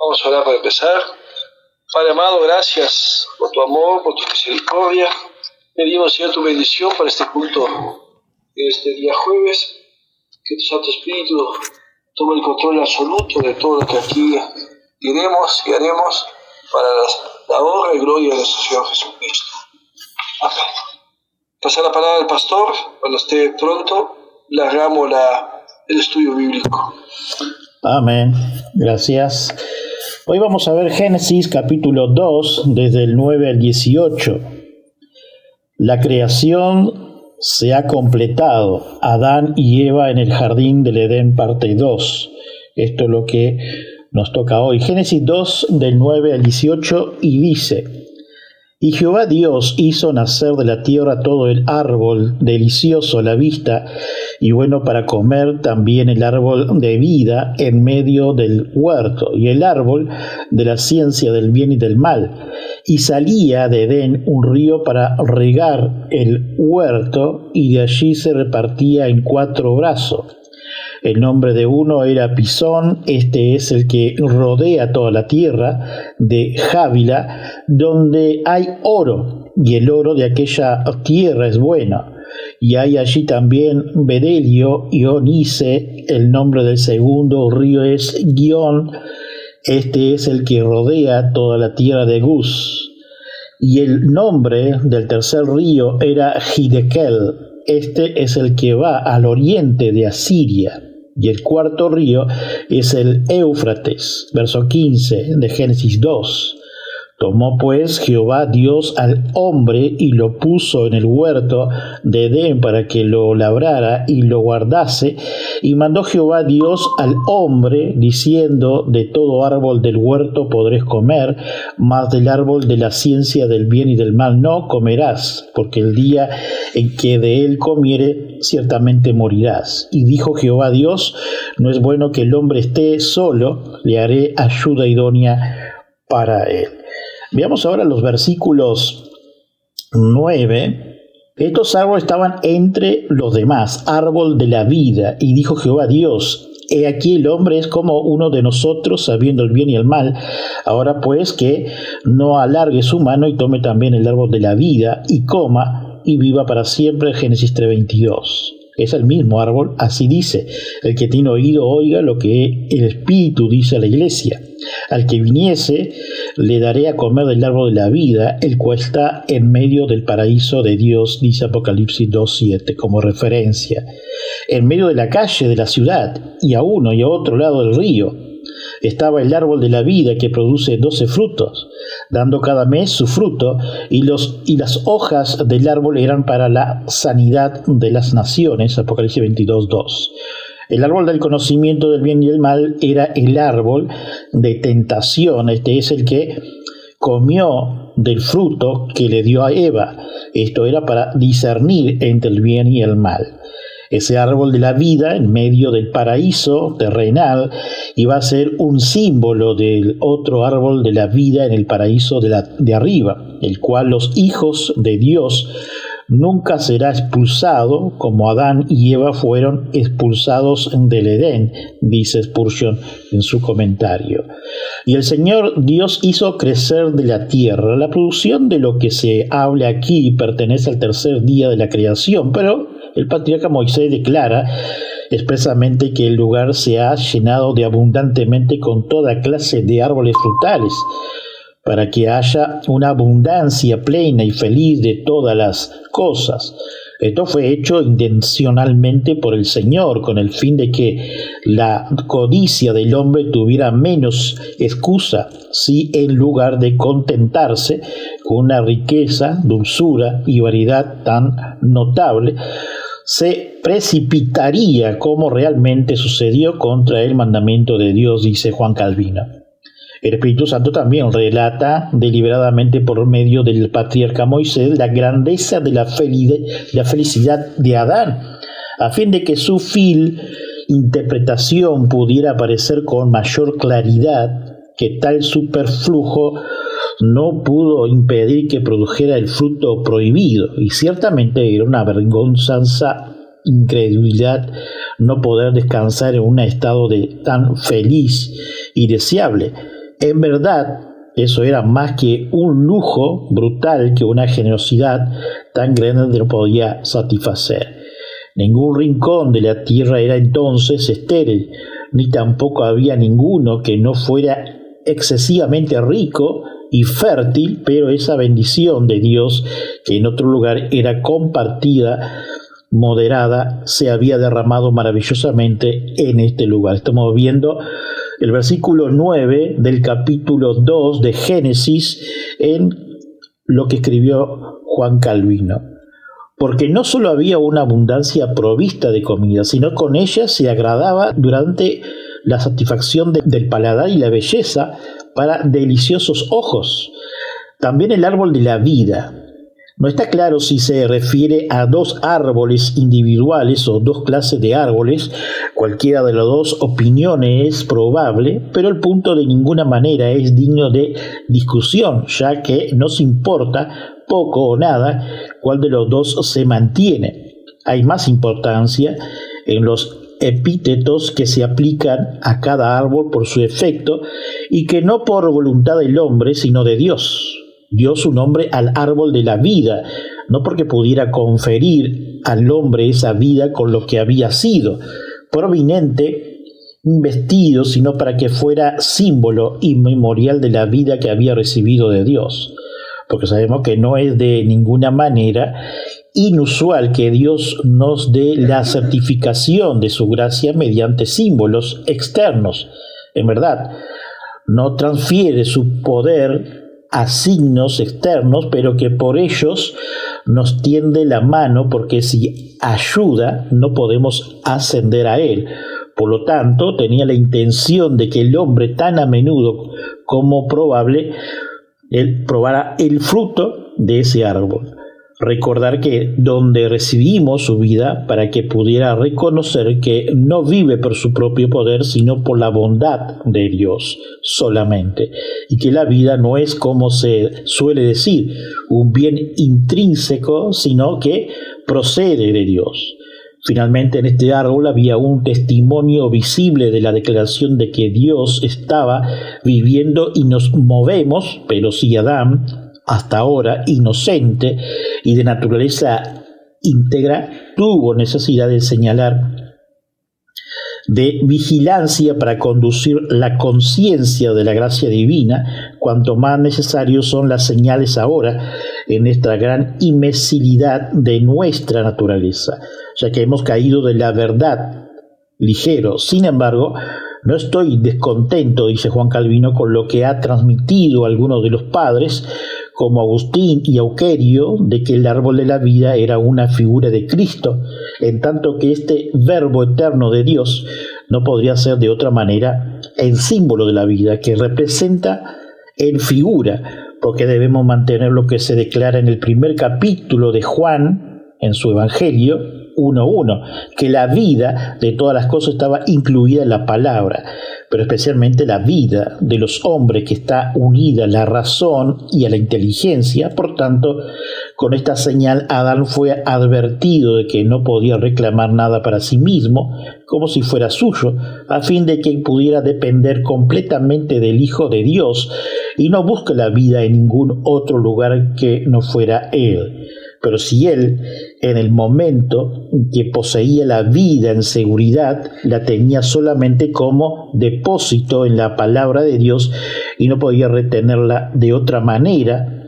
Vamos a orar para empezar. Padre amado, gracias por tu amor, por tu misericordia. Pedimos, Señor, tu bendición para este culto de este día jueves. Que tu Santo Espíritu tome el control absoluto de todo lo que aquí diremos y haremos para la honra y gloria de nuestro Señor Jesucristo. Amén. Pasar la palabra al pastor. Cuando esté pronto, le hagamos el estudio bíblico. Amén. Gracias. Hoy vamos a ver Génesis capítulo 2, desde el 9 al 18. La creación se ha completado. Adán y Eva en el jardín del Edén, parte 2. Esto es lo que nos toca hoy. Génesis 2, del 9 al 18, y dice: Y Jehová Dios hizo nacer de la tierra todo el árbol delicioso a la vista y bueno para comer, también el árbol de vida en medio del huerto, y el árbol de la ciencia del bien y del mal. Y salía de Edén un río para regar el huerto, y de allí se repartía en 4 brazos. El nombre de uno era Pisón, este es el que rodea toda la tierra de Jávila, donde hay oro, y el oro de aquella tierra es bueno. Y hay allí también bedelio y onice. El nombre del segundo río es Guión, este es el que rodea toda la tierra de Gus. Y el nombre del tercer río era Hidekel, este es el que va al oriente de Asiria. Y el cuarto río es el Éufrates. Verso 15 de Génesis 2. Tomó pues Jehová Dios al hombre y lo puso en el huerto de Edén para que lo labrara y lo guardase. Y mandó Jehová Dios al hombre diciendo: De todo árbol del huerto podréis comer, mas del árbol de la ciencia del bien y del mal no comerás, porque el día en que de él comiere ciertamente morirás. Y dijo Jehová Dios: No es bueno que el hombre esté solo, le haré ayuda idónea para él. Veamos ahora los versículos 9. Estos árboles estaban entre los demás, árbol de la vida. Y dijo Jehová Dios: He aquí el hombre es como uno de nosotros, sabiendo el bien y el mal. Ahora pues que no alargue su mano y tome también el árbol de la vida y coma y viva para siempre. Génesis 3:22. Es el mismo árbol, así dice: El que tiene oído oiga lo que el Espíritu dice a la iglesia. Al que viniese le daré a comer del árbol de la vida, el cual está en medio del paraíso de Dios, dice Apocalipsis 2:7 como referencia. En medio de la calle de la ciudad, y a uno y a otro lado del río, estaba el árbol de la vida que produce 12 frutos, dando cada mes su fruto, y las hojas del árbol eran para la sanidad de las naciones. Apocalipsis 22:2. El árbol del conocimiento del bien y del mal era el árbol de tentación. Este es el que comió del fruto que le dio a Eva. Esto era para discernir entre el bien y el mal. Ese árbol de la vida en medio del paraíso terrenal iba a ser un símbolo del otro árbol de la vida en el paraíso de arriba, el cual los hijos de Dios nunca será expulsado como Adán y Eva fueron expulsados del Edén, dice Spurgeon en su comentario. Y el Señor Dios hizo crecer de la tierra. La producción de lo que se habla aquí pertenece al tercer día de la creación, pero el patriarca Moisés declara expresamente que el lugar se ha llenado de abundantemente con toda clase de árboles frutales, para que haya una abundancia plena y feliz de todas las cosas. Esto fue hecho intencionalmente por el Señor, con el fin de que la codicia del hombre tuviera menos excusa, si en lugar de contentarse con una riqueza, dulzura y variedad tan notable, se precipitaría como realmente sucedió contra el mandamiento de Dios, dice Juan Calvino. El Espíritu Santo también relata deliberadamente por medio del patriarca Moisés la grandeza de la felicidad de Adán, a fin de que su interpretación pudiera aparecer con mayor claridad, que tal superflujo no pudo impedir que produjera el fruto prohibido, y ciertamente era una vergonzosa incredulidad no poder descansar en un estado tan feliz y deseable. En verdad, eso era más que un lujo brutal que una generosidad tan grande no podía satisfacer. Ningún rincón de la tierra era entonces estéril, ni tampoco había ninguno que no fuera excesivamente rico y fértil, pero esa bendición de Dios, que en otro lugar era compartida, moderada, se había derramado maravillosamente en este lugar. Estamos viendo el versículo 9 del capítulo 2 de Génesis en lo que escribió Juan Calvino. Porque no solo había una abundancia provista de comida, sino con ella se agradaba durante la satisfacción del paladar y la belleza para deliciosos ojos. También el árbol de la vida. No está claro si se refiere a dos árboles individuales o dos clases de árboles. Cualquiera de las dos opiniones es probable, pero el punto de ninguna manera es digno de discusión, ya que nos importa poco o nada cuál de los dos se mantiene. Hay más importancia en los epítetos que se aplican a cada árbol por su efecto y que no por voluntad del hombre, sino de Dios. Dio su nombre al árbol de la vida, no porque pudiera conferir al hombre esa vida con lo que había sido, proveniente, investido, sino para que fuera símbolo y memorial de la vida que había recibido de Dios. Porque sabemos que no es de ninguna manera inusual que Dios nos dé la certificación de su gracia mediante símbolos externos. En verdad, no transfiere su poder a signos externos, pero que por ellos nos tiende la mano, porque si ayuda no podemos ascender a Él. Por lo tanto, tenía la intención de que el hombre, tan a menudo como probable, él probara el fruto de ese árbol. Recordar que donde recibimos su vida para que pudiera reconocer que no vive por su propio poder, sino por la bondad de Dios solamente, y que la vida no es, como se suele decir, un bien intrínseco, sino que procede de Dios. Finalmente, en este árbol había un testimonio visible de la declaración de que Dios estaba viviendo y nos movemos, pero si Adán, hasta ahora inocente y de naturaleza íntegra, tuvo necesidad de señalar de vigilancia para conducir la conciencia de la gracia divina, cuanto más necesarios son las señales ahora en esta gran inmensidad de nuestra naturaleza, ya que hemos caído de la verdad ligero. Sin embargo, no estoy descontento, dice Juan Calvino, con lo que ha transmitido algunos de los padres, como Agustín y Euquerio, de que el árbol de la vida era una figura de Cristo, en tanto que este verbo eterno de Dios no podría ser de otra manera el símbolo de la vida, que representa en figura, porque debemos mantener lo que se declara en el primer capítulo de Juan, en su Evangelio, 1:1, que la vida de todas las cosas estaba incluida en la palabra, pero especialmente la vida de los hombres, que está unida a la razón y a la inteligencia. Por tanto, con esta señal Adán fue advertido de que no podía reclamar nada para sí mismo, como si fuera suyo, a fin de que pudiera depender completamente del Hijo de Dios y no busque la vida en ningún otro lugar que no fuera Él. Pero si él, en el momento que poseía la vida en seguridad, la tenía solamente como depósito en la palabra de Dios y no podía retenerla de otra manera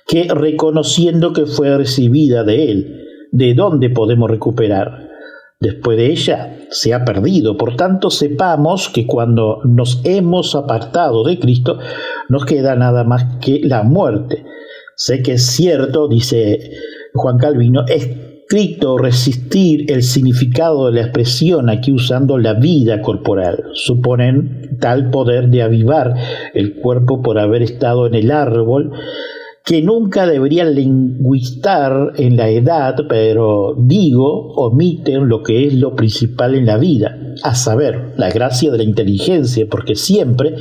que reconociendo que fue recibida de él. ¿De dónde podemos recuperar? Después de ella se ha perdido. Por tanto, sepamos que cuando nos hemos apartado de Cristo, nos queda nada más que la muerte. Sé que es cierto, dice Juan Calvino, es estricto resistir el significado de la expresión aquí usando la vida corporal. Suponen tal poder de avivar el cuerpo por haber estado en el árbol, que nunca deberían lingüistar en la edad, pero omiten lo que es lo principal en la vida, a saber, la gracia de la inteligencia, porque siempre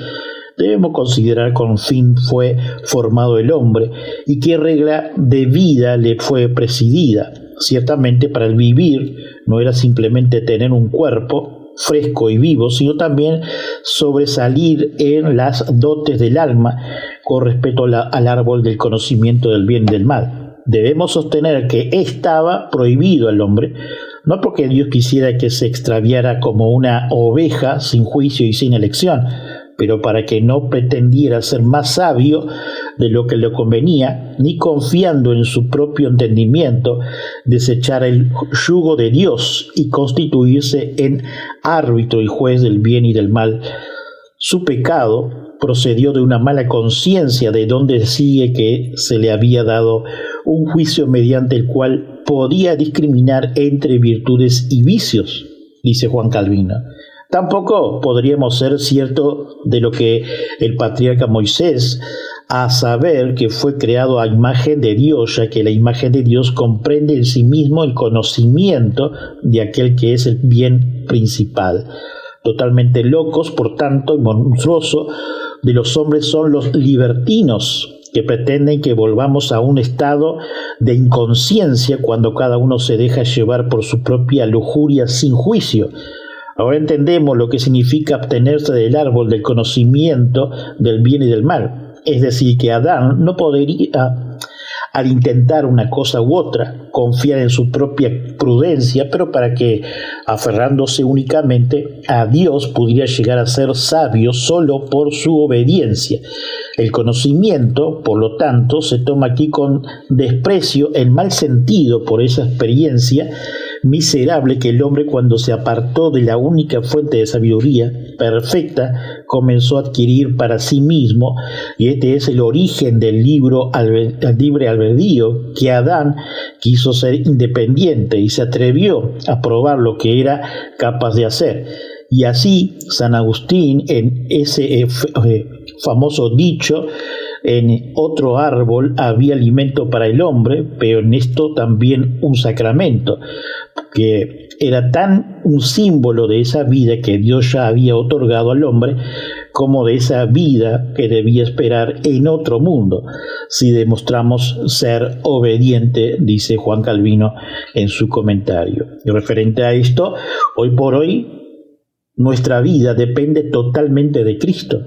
debemos considerar con fin fue formado el hombre y qué regla de vida le fue presidida. Ciertamente, para el vivir no era simplemente tener un cuerpo, fresco y vivo, sino también sobresalir en las dotes del alma con respecto al árbol del conocimiento del bien y del mal. Debemos sostener que estaba prohibido al hombre, no porque Dios quisiera que se extraviara como una oveja sin juicio y sin elección, pero para que no pretendiera ser más sabio de lo que le convenía, ni confiando en su propio entendimiento, desechar el yugo de Dios y constituirse en árbitro y juez del bien y del mal. Su pecado procedió de una mala conciencia, de donde sigue que se le había dado un juicio mediante el cual podía discriminar entre virtudes y vicios, dice Juan Calvino. Tampoco podríamos ser cierto de lo que el patriarca Moisés, a saber que fue creado a imagen de Dios, ya que la imagen de Dios comprende en sí mismo el conocimiento de aquel que es el bien principal. Totalmente locos, por tanto, y monstruoso de los hombres son los libertinos, que pretenden que volvamos a un estado de inconsciencia cuando cada uno se deja llevar por su propia lujuria sin juicio. Ahora entendemos lo que significa abstenerse del árbol del conocimiento del bien y del mal. Es decir, que Adán no podría, al intentar una cosa u otra, confiar en su propia prudencia, pero para que, aferrándose únicamente a Dios, pudiera llegar a ser sabio solo por su obediencia. El conocimiento, por lo tanto, se toma aquí con desprecio en mal sentido por esa experiencia miserable que el hombre, cuando se apartó de la única fuente de sabiduría perfecta, comenzó a adquirir para sí mismo, y este es el origen del libre albedrío, que Adán quiso ser independiente y se atrevió a probar lo que era capaz de hacer. Y así San Agustín, en ese famoso dicho, en otro árbol había alimento para el hombre, pero en esto también un sacramento, que era tan un símbolo de esa vida que Dios ya había otorgado al hombre, como de esa vida que debía esperar en otro mundo, si demostramos ser obediente, dice Juan Calvino en su comentario. Y referente a esto, hoy por hoy, nuestra vida depende totalmente de Cristo,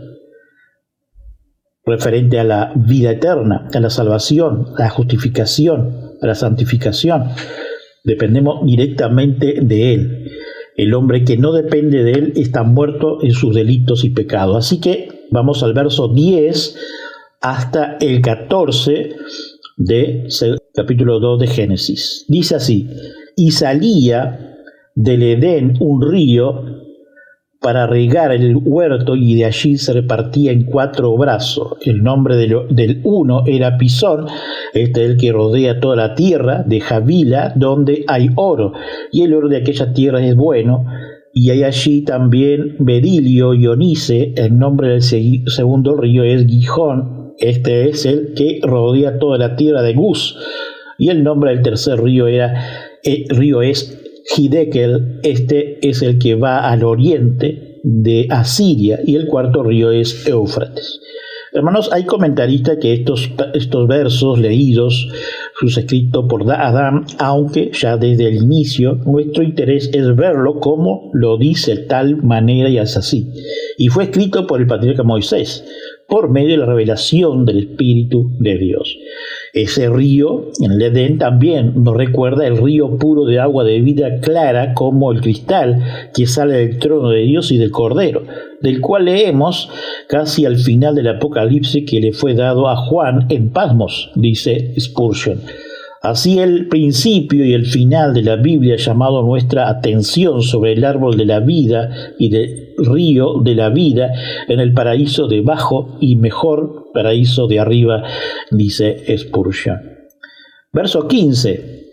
referente a la vida eterna, a la salvación, a la justificación, a la santificación. Dependemos directamente de Él. El hombre que no depende de Él está muerto en sus delitos y pecados. Así que vamos al verso 10 hasta el 14 de capítulo 2 de Génesis. Dice así: y salía del Edén un río para regar el huerto, y de allí se repartía en 4 brazos. El nombre del uno era Pisón, este es el que rodea toda la tierra de Javila, donde hay oro, y el oro de aquella tierra es bueno. Y hay allí también Bedilio y Onice. El nombre del segundo río es Gijón, este es el que rodea toda la tierra de Gus. Y el nombre del tercer río es Hidekel, este es el que va al oriente de Asiria, y el cuarto río es Éufrates. Hermanos, hay comentaristas que estos versos leídos sus escritos por Adán, aunque ya desde el inicio nuestro interés es verlo como lo dice tal manera y es así. Y fue escrito por el patriarca Moisés, por medio de la revelación del Espíritu de Dios. Ese río, en el Edén, también nos recuerda el río puro de agua de vida clara como el cristal que sale del trono de Dios y del Cordero, del cual leemos casi al final del Apocalipsis que le fue dado a Juan en Patmos, dice Spurgeon. Así el principio y el final de la Biblia ha llamado nuestra atención sobre el árbol de la vida y del río de la vida en el paraíso de abajo y mejor paraíso de arriba, dice Spurgeon. Verso 15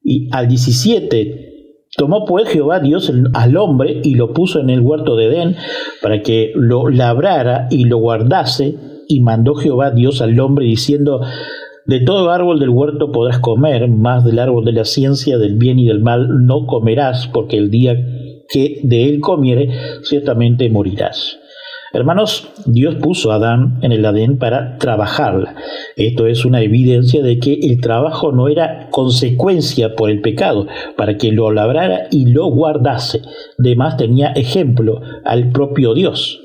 y al 17. Tomó pues Jehová Dios al hombre y lo puso en el huerto de Edén para que lo labrara y lo guardase, y mandó Jehová Dios al hombre diciendo: de todo árbol del huerto podrás comer, mas del árbol de la ciencia del bien y del mal no comerás, porque el día que de él comiere ciertamente morirás. Hermanos, Dios puso a Adán en el Edén para trabajarla. Esto es una evidencia de que el trabajo no era consecuencia por el pecado, para que lo labrara y lo guardase. Además tenía ejemplo al propio Dios.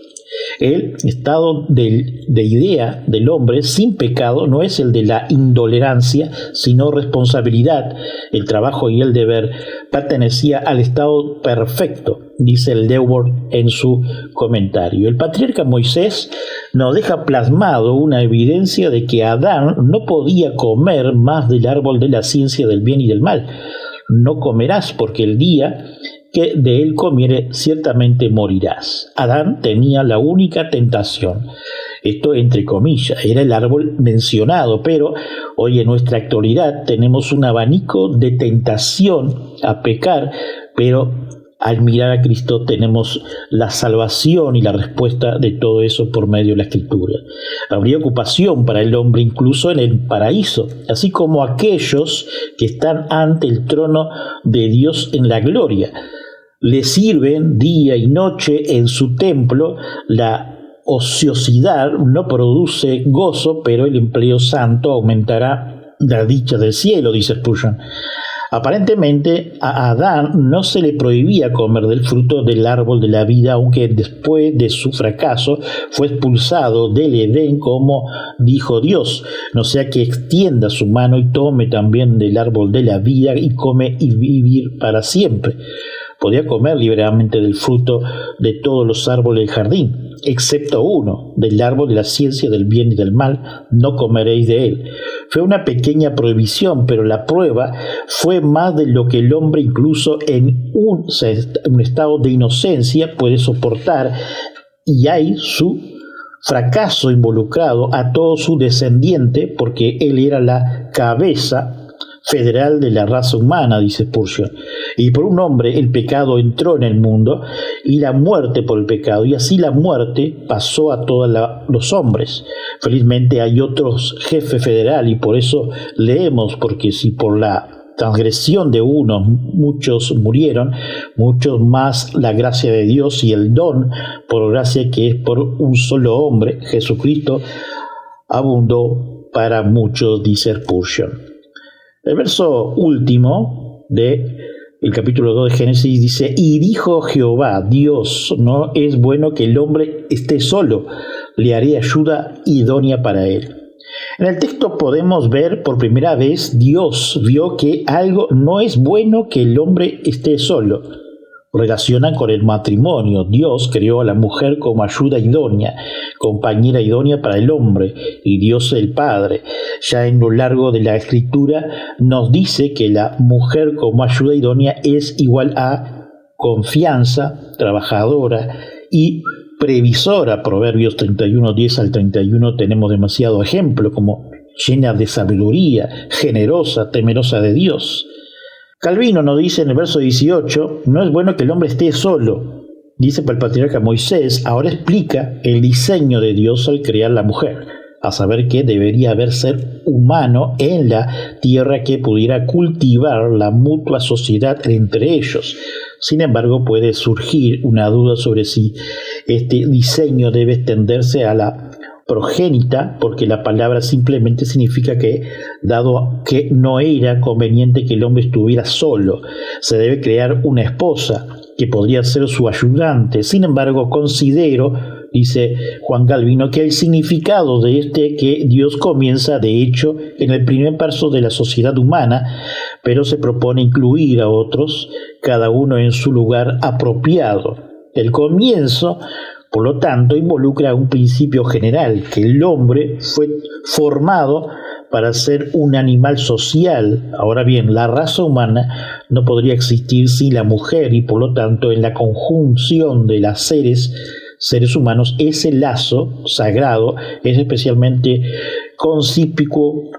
El estado de idea del hombre sin pecado no es el de la intolerancia, sino responsabilidad. El trabajo y el deber pertenecía al estado perfecto, dice el Dewar en su comentario. El patriarca Moisés nos deja plasmado una evidencia de que Adán no podía comer más del árbol de la ciencia del bien y del mal. No comerás, porque el día que de él comiere ciertamente morirás. Adán tenía la única tentación, esto entre comillas, era el árbol mencionado, pero hoy en nuestra actualidad tenemos un abanico de tentación a pecar, pero al mirar a Cristo tenemos la salvación y la respuesta de todo eso por medio de la Escritura. Habría ocupación para el hombre incluso en el paraíso, así como aquellos que están ante el trono de Dios en la gloria. Le sirven día y noche en su templo. La ociosidad no produce gozo, pero el empleo santo aumentará la dicha del cielo, dice Spurgeon. Aparentemente a Adán no se le prohibía comer del fruto del árbol de la vida, aunque después de su fracaso fue expulsado del Edén, como dijo Dios, no sea que extienda su mano y tome también del árbol de la vida y come y vivir para siempre. Podía comer libremente del fruto de todos los árboles del jardín, excepto uno, del árbol de la ciencia del bien y del mal, no comeréis de él. Fue una pequeña prohibición, pero la prueba fue más de lo que el hombre, incluso en un estado de inocencia, puede soportar, y hay su fracaso involucrado a todo su descendiente, porque él era la cabeza federal de la raza humana, dice Spurgeon. Y por un hombre el pecado entró en el mundo y la muerte por el pecado, y así la muerte pasó a todos los hombres. Felizmente hay otros jefe federal, y por eso leemos, porque si por la transgresión de unos muchos murieron, muchos más la gracia de Dios y el don por gracia que es por un solo hombre, Jesucristo, abundó para muchos, dice Spurgeon. El verso último del capítulo 2 de Génesis dice: y dijo Jehová, Dios, no es bueno que el hombre esté solo, le haré ayuda idónea para él. En el texto podemos ver por primera vez Dios vio que algo no es bueno que el hombre esté solo. Relacionan con el matrimonio. Dios creó a la mujer como ayuda idónea, compañera idónea para el hombre, y Dios el Padre. Ya en lo largo de la Escritura nos dice que la mujer como ayuda idónea es igual a confianza, trabajadora y previsora. Proverbios 31, 10 al 31 tenemos demasiado ejemplo, como llena de sabiduría, generosa, temerosa de Dios. Calvino nos dice en el verso 18, no es bueno que el hombre esté solo, dice para el patriarca Moisés. Ahora explica el diseño de Dios al crear la mujer, a saber que debería haber ser humano en la tierra que pudiera cultivar la mutua sociedad entre ellos. Sin embargo, puede surgir una duda sobre si este diseño debe extenderse a la progénita, porque la palabra simplemente significa que, dado que no era conveniente que el hombre estuviera solo, se debe crear una esposa que podría ser su ayudante. Sin embargo, considero, dice Juan Calvino, que el significado de que Dios comienza de hecho en el primer paso de la sociedad humana, pero se propone incluir a otros, cada uno en su lugar apropiado. El comienzo, por lo tanto, involucra un principio general, que el hombre fue formado para ser un animal social. Ahora bien, la raza humana no podría existir sin la mujer, y por lo tanto en la conjunción de las seres humanos, ese lazo sagrado es especialmente concípico,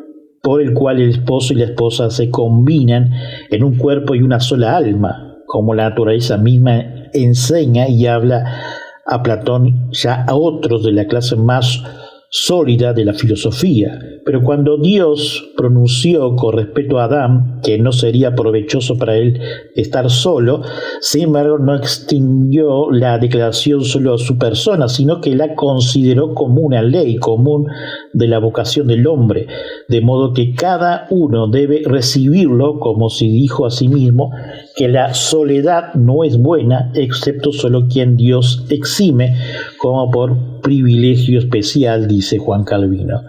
por el cual el esposo y la esposa se combinan en un cuerpo y una sola alma, como la naturaleza misma enseña y habla a Platón, ya a otros de la clase más sólida de la filosofía, pero cuando Dios pronunció con respecto a Adán que no sería provechoso para él estar solo, sin embargo no extinguió la declaración solo a su persona, sino que la consideró como una ley común de la vocación del hombre, de modo que cada uno debe recibirlo como si dijo a sí mismo que la soledad no es buena, excepto solo quien Dios exime como por privilegio especial, dice Juan Calvino.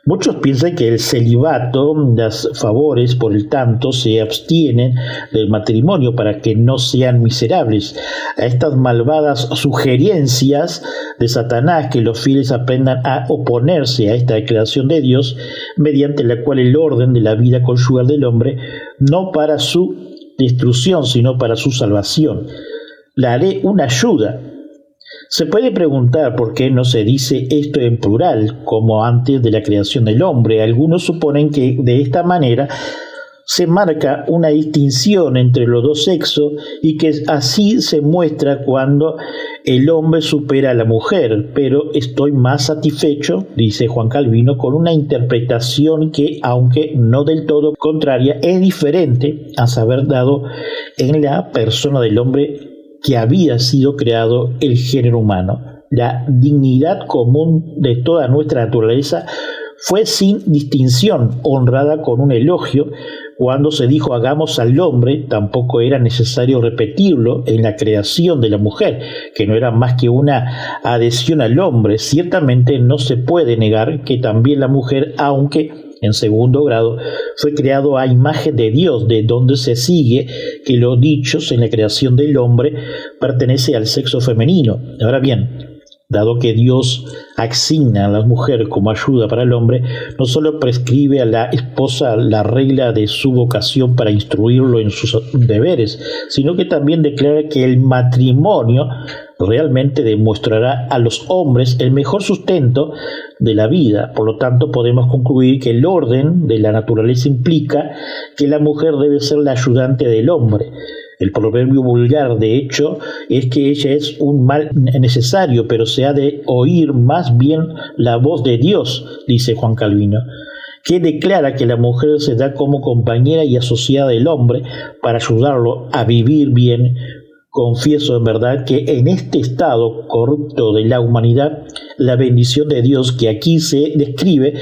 Muchos piensan que el celibato da favores, por el tanto, se abstienen del matrimonio para que no sean miserables. A estas malvadas sugerencias de Satanás que los fieles aprendan a oponerse a esta declaración de Dios, mediante la cual el orden de la vida conyugal del hombre, no para su destrucción, sino para su salvación. Le haré una ayuda. Se puede preguntar por qué no se dice esto en plural, como antes de la creación del hombre. Algunos suponen que de esta manera se marca una distinción entre los dos sexos y que así se muestra cuando el hombre supera a la mujer, pero estoy más satisfecho, dice Juan Calvino, con una interpretación que, aunque no del todo contraria, es diferente a saber dado en la persona del hombre que había sido creado el género humano. La dignidad común de toda nuestra naturaleza fue sin distinción honrada con un elogio. Cuando se dijo hagamos al hombre, tampoco era necesario repetirlo en la creación de la mujer, que no era más que una adhesión al hombre. Ciertamente no se puede negar que también la mujer, aunque en segundo grado, fue creado a imagen de Dios, de donde se sigue que los dichos en la creación del hombre pertenece al sexo femenino. Ahora bien, dado que Dios asigna a la mujer como ayuda para el hombre, no solo prescribe a la esposa la regla de su vocación para instruirlo en sus deberes, sino que también declara que el matrimonio realmente demostrará a los hombres el mejor sustento de la vida. Por lo tanto, podemos concluir que el orden de la naturaleza implica que la mujer debe ser la ayudante del hombre. El proverbio vulgar, de hecho, es que ella es un mal necesario, pero se ha de oír más bien la voz de Dios, dice Juan Calvino, que declara que la mujer se da como compañera y asociada del hombre para ayudarlo a vivir bien. Confieso en verdad que en este estado corrupto de la humanidad, la bendición de Dios que aquí se describe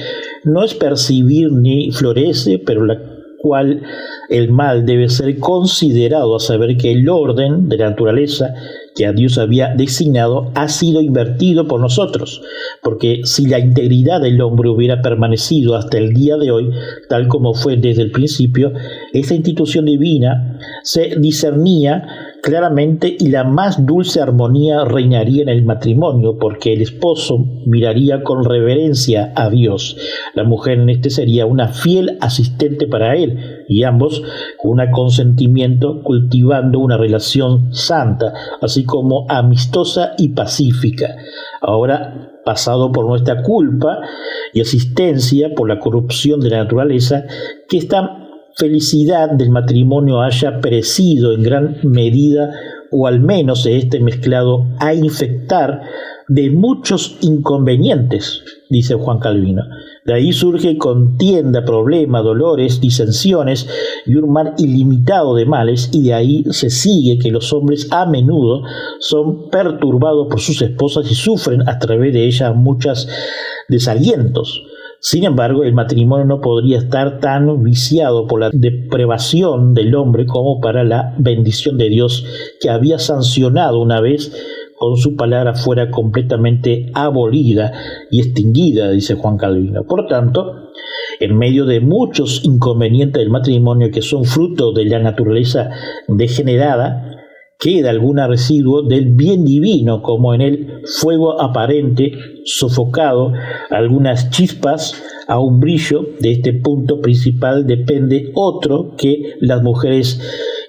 no es percibir ni florece, pero la cual el mal debe ser considerado, a saber que el orden de la naturaleza que a Dios había designado ha sido invertido por nosotros, porque si la integridad del hombre hubiera permanecido hasta el día de hoy, tal como fue desde el principio, esta institución divina se discernía claramente y la más dulce armonía reinaría en el matrimonio, porque el esposo miraría con reverencia a Dios. La mujer en este sería una fiel asistente para él, y ambos con un consentimiento cultivando una relación santa, así como amistosa y pacífica. Ahora, pasado por nuestra culpa y asistencia por la corrupción de la naturaleza, que esta felicidad del matrimonio haya perecido en gran medida, o al menos esté mezclado a infectar de muchos inconvenientes, dice Juan Calvino. De ahí surge contienda, problema, dolores, disensiones y un mar ilimitado de males, y de ahí se sigue que los hombres a menudo son perturbados por sus esposas y sufren a través de ellas muchos desalientos. Sin embargo, el matrimonio no podría estar tan viciado por la depravación del hombre como para la bendición de Dios, que había sancionado una vez con su palabra fuera completamente abolida y extinguida, dice Juan Calvino. Por tanto, en medio de muchos inconvenientes del matrimonio que son fruto de la naturaleza degenerada, queda algún residuo del bien divino, como en el fuego aparente, sofocado, algunas chispas a un brillo. De este punto principal depende otro, que las mujeres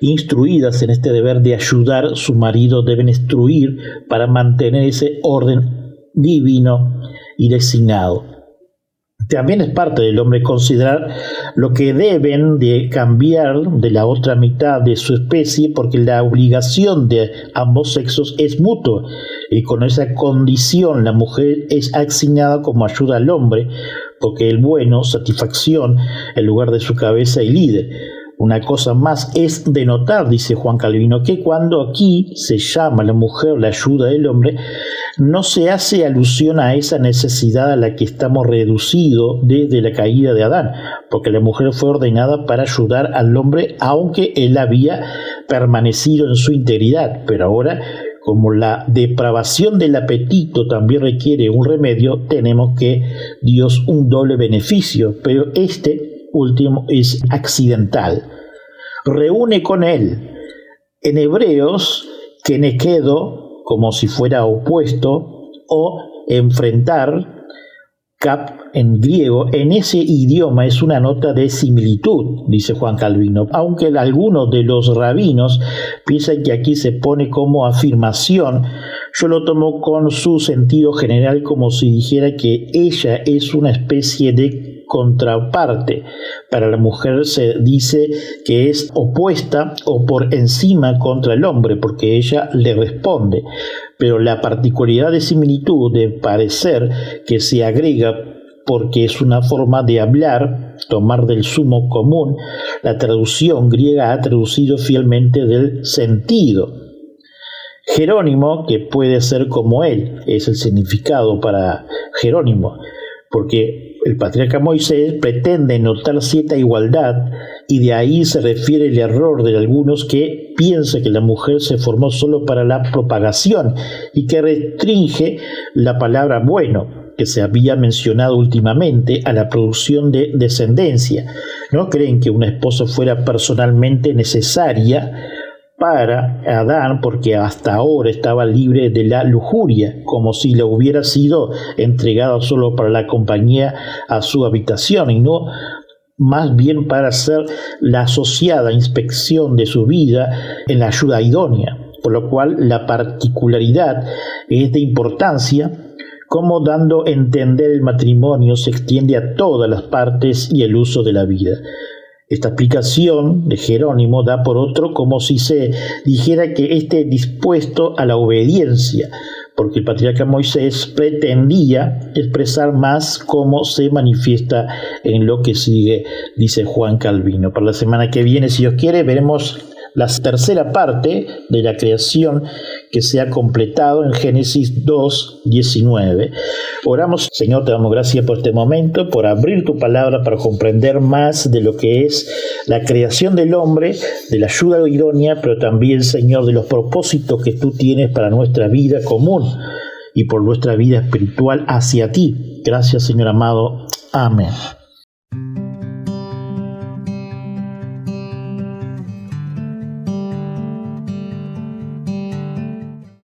instruidas en este deber de ayudar a su marido deben instruir para mantener ese orden divino y designado. También es parte del hombre considerar lo que deben de cambiar de la otra mitad de su especie, porque la obligación de ambos sexos es mutua, y con esa condición la mujer es asignada como ayuda al hombre, porque el bueno, satisfacción, en lugar de su cabeza y líder. Una cosa más es de notar, dice Juan Calvino, que cuando aquí se llama a la mujer la ayuda del hombre, no se hace alusión a esa necesidad a la que estamos reducidos desde la caída de Adán, porque la mujer fue ordenada para ayudar al hombre, aunque él había permanecido en su integridad. Pero ahora, como la depravación del apetito también requiere un remedio, tenemos que Dios un doble beneficio, pero este último es accidental. Reúne con él. En Hebreos, kenekedo, como si fuera opuesto, o enfrentar, kap en griego, en ese idioma es una nota de similitud, dice Juan Calvino, aunque algunos de los rabinos piensan que aquí se pone como afirmación. Yo lo tomo con su sentido general como si dijera que ella es una especie de contraparte. Para la mujer se dice que es opuesta o por encima contra el hombre, porque ella le responde. Pero la particularidad de similitud de parecer que se agrega porque es una forma de hablar, tomar del sumo común, la traducción griega ha traducido fielmente del sentido. Jerónimo, que puede ser como él, es el significado para Jerónimo, porque el patriarca Moisés pretende notar cierta igualdad y de ahí se refiere el error de algunos que piensan que la mujer se formó solo para la propagación y que restringe la palabra bueno, que se había mencionado últimamente, a la producción de descendencia. No creen que una esposa fuera personalmente necesaria para Adán, porque hasta ahora estaba libre de la lujuria, como si le hubiera sido entregado solo para la compañía a su habitación, y no más bien para hacer la asociada inspección de su vida en la ayuda idónea, por lo cual la particularidad es de importancia, como dando a entender el matrimonio se extiende a todas las partes y el uso de la vida. Esta explicación de Jerónimo da por otro como si se dijera que esté dispuesto a la obediencia, porque el patriarca Moisés pretendía expresar más cómo se manifiesta en lo que sigue, dice Juan Calvino. Para la semana que viene, si Dios quiere, veremos la tercera parte de la creación que se ha completado en Génesis 2:19. Oramos. Señor, te damos gracias por este momento, por abrir tu palabra para comprender más de lo que es la creación del hombre, de la ayuda idónea, pero también, Señor, de los propósitos que tú tienes para nuestra vida común y por nuestra vida espiritual hacia ti. Gracias, Señor amado. Amén.